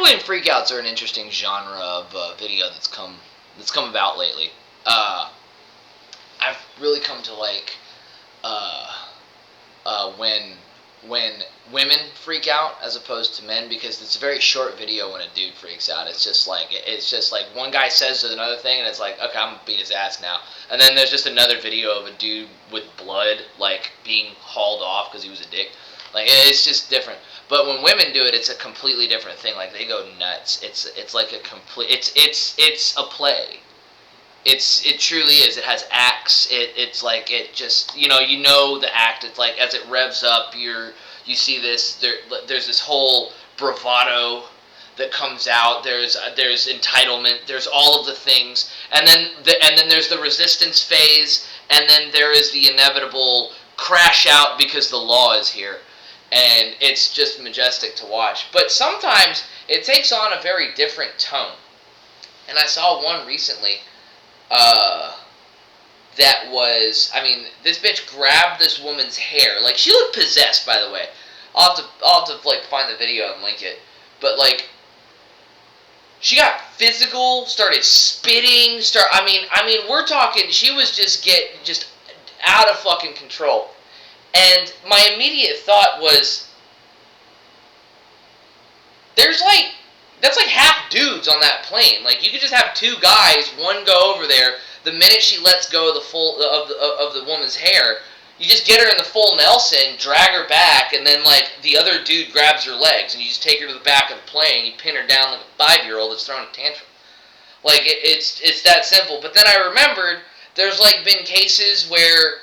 women freakouts are an interesting genre of video that's come about lately. I've really come to like when women freak out as opposed to men, because it's a very short video when a dude freaks out. It's just like one guy says another thing and it's like, okay, I'm gonna beat his ass now. And then there's just another video of a dude with blood like being hauled off because he was a dick. Like, it's just different. But when women do it, it's a completely different thing. Like, they go nuts. It's like a complete. It's a play. It truly is. It has acts. It's like it just you know the act. It's like as it revs up, you see this. There's this whole bravado that comes out. There's entitlement. There's all of the things, and then there's the resistance phase, and then there is the inevitable crash out because the law is here. And it's just majestic to watch. But sometimes it takes on a very different tone. And I saw one recently that was, this bitch grabbed this woman's hair. Like, she looked possessed, by the way. I'll have to like, find the video and link it. But, like, she got physical, started spitting, we're talking, she was just out of fucking control. And my immediate thought was, that's like half dudes on that plane. Like, you could just have two guys, one go over there. The minute she lets go of the woman's hair, you just get her in the full Nelson, drag her back, and then like the other dude grabs her legs, and you just take her to the back of the plane. You pin her down like a 5-year-old that's throwing a tantrum. Like, it's that simple. But then I remembered there's like been cases where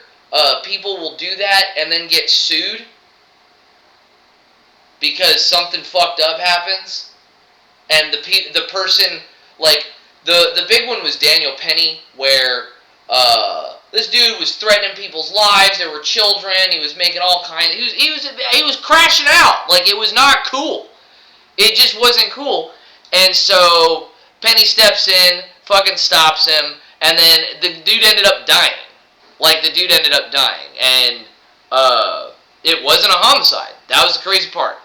people will do that and then get sued because something fucked up happens, and the person, like, the big one was Daniel Penny, where this dude was threatening people's lives. There were children. He was making all kinds. He was crashing out. Like, it was not cool. It just wasn't cool. And so Penny steps in, fucking stops him, and then the dude ended up dying. Like, the dude ended up dying, and it wasn't a homicide. That was the crazy part.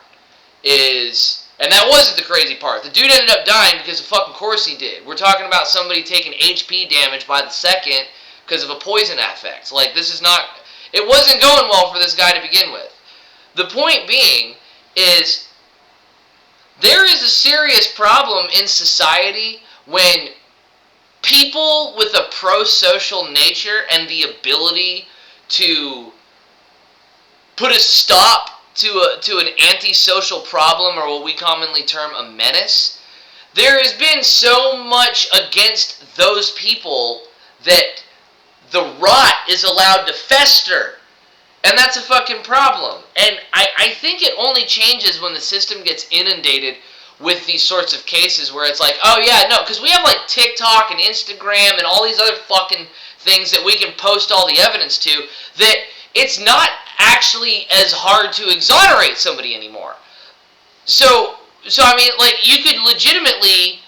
And that wasn't the crazy part. The dude ended up dying because of fucking course he did. We're talking about somebody taking HP damage by the second because of a poison effect. Like, it wasn't going well for this guy to begin with. The point being is, there is a serious problem in society when people with a pro-social nature and the ability to put a stop to an antisocial problem, or what we commonly term a menace, there has been so much against those people that the rot is allowed to fester. And that's a fucking problem. And I think it only changes when the system gets inundated with these sorts of cases where it's like, oh yeah, no, because we have like TikTok and Instagram and all these other fucking things that we can post all the evidence to, that it's not actually as hard to exonerate somebody anymore. So like, you could legitimately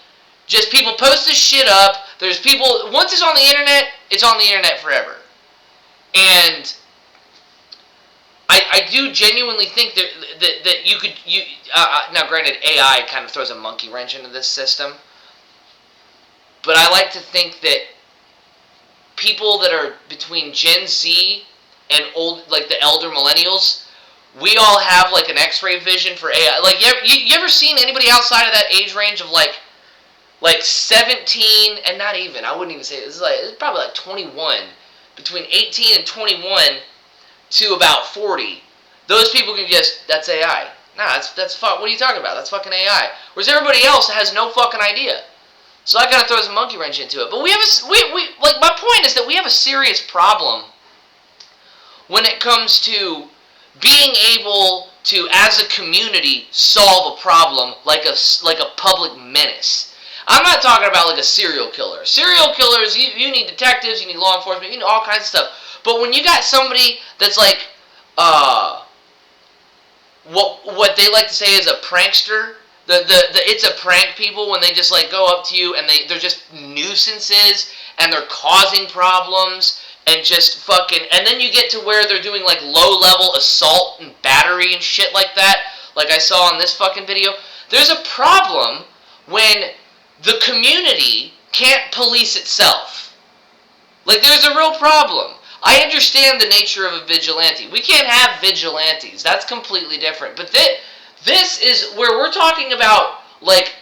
just, people post this shit up, there's people, once it's on the internet forever. And I do genuinely think that you could, now granted, AI kind of throws a monkey wrench into this system, but I like to think that people that are between Gen Z and like the elder millennials, we all have like an X-ray vision for AI. Like, you ever seen anybody outside of that age range of like 17, and not even, I wouldn't even say, it's probably like 21, between 18 and 21 to about 40, those people can just, that's AI. Nah, that's what are you talking about? That's fucking AI. Whereas everybody else has no fucking idea. So that kind of throws a monkey wrench into it. But we like, my point is that we have a serious problem when it comes to being able to, as a community, solve a problem like a public menace. I'm not talking about like a serial killer. Serial killers, you need detectives, you need law enforcement, you need all kinds of stuff. But when you got somebody that's like, what they like to say is a prankster, the it's a prank people, when they just like go up to you and they're just nuisances and they're causing problems and just fucking, and then you get to where they're doing like low level assault and battery and shit like that, like I saw in this fucking video. There's a problem when the community can't police itself. Like, there's a real problem. I understand the nature of a vigilante. We can't have vigilantes. That's completely different. But this is where we're talking about, like,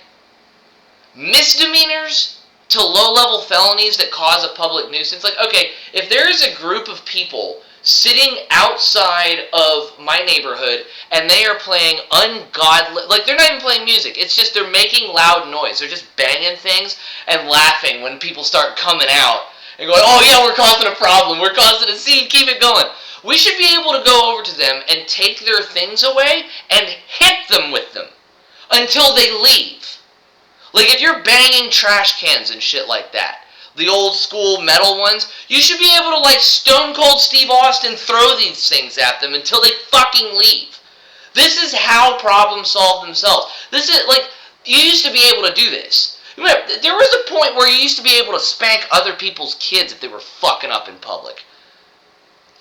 misdemeanors to low-level felonies that cause a public nuisance. Like, okay, if there is a group of people sitting outside of my neighborhood and they are playing ungodly, like, they're not even playing music, it's just they're making loud noise, they're just banging things and laughing when people start coming out and going, oh yeah, we're causing a problem, we're causing a scene, keep it going. We should be able to go over to them and take their things away and hit them with them until they leave. Like, if you're banging trash cans and shit like that, the old school metal ones, you should be able to, like, Stone Cold Steve Austin throw these things at them until they fucking leave. This is how problems solve themselves. This is, like, you used to be able to do this. Remember, there was a point where you used to be able to spank other people's kids if they were fucking up in public.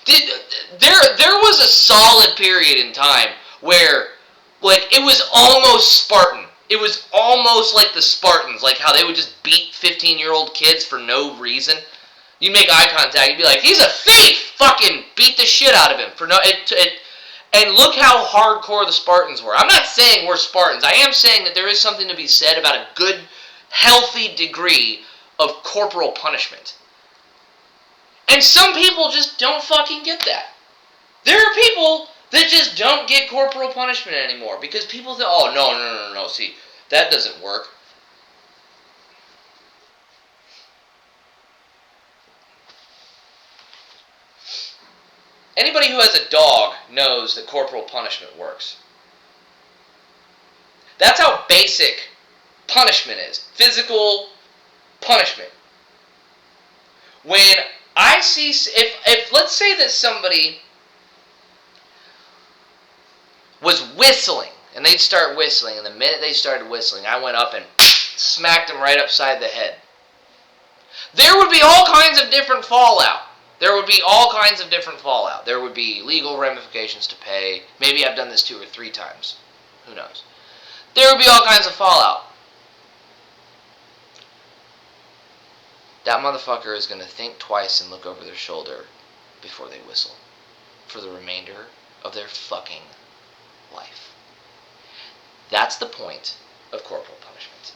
There was a solid period in time where, like, it was almost Spartan. It was almost like the Spartans, like how they would just beat 15-year-old kids for no reason. You'd make eye contact, you'd be like, he's a thief! Fucking beat the shit out of him. And look how hardcore the Spartans were. I'm not saying we're Spartans. I am saying that there is something to be said about a good, healthy degree of corporal punishment. And some people just don't fucking get that. There are people that just don't get corporal punishment anymore because people think, oh, no, see, that doesn't work. Anybody who has a dog knows that corporal punishment works. That's how basic punishment is. Physical punishment. When I see, if let's say that somebody was whistling, and they'd start whistling, and the minute they started whistling, I went up and smacked them right upside the head. There would be all kinds of different fallout. There would be all kinds of different fallout. There would be legal ramifications to pay. Maybe I've done this 2 or 3 times. Who knows? There would be all kinds of fallout. That motherfucker is going to think twice and look over their shoulder before they whistle for the remainder of their fucking life. That's the point of corporal punishment.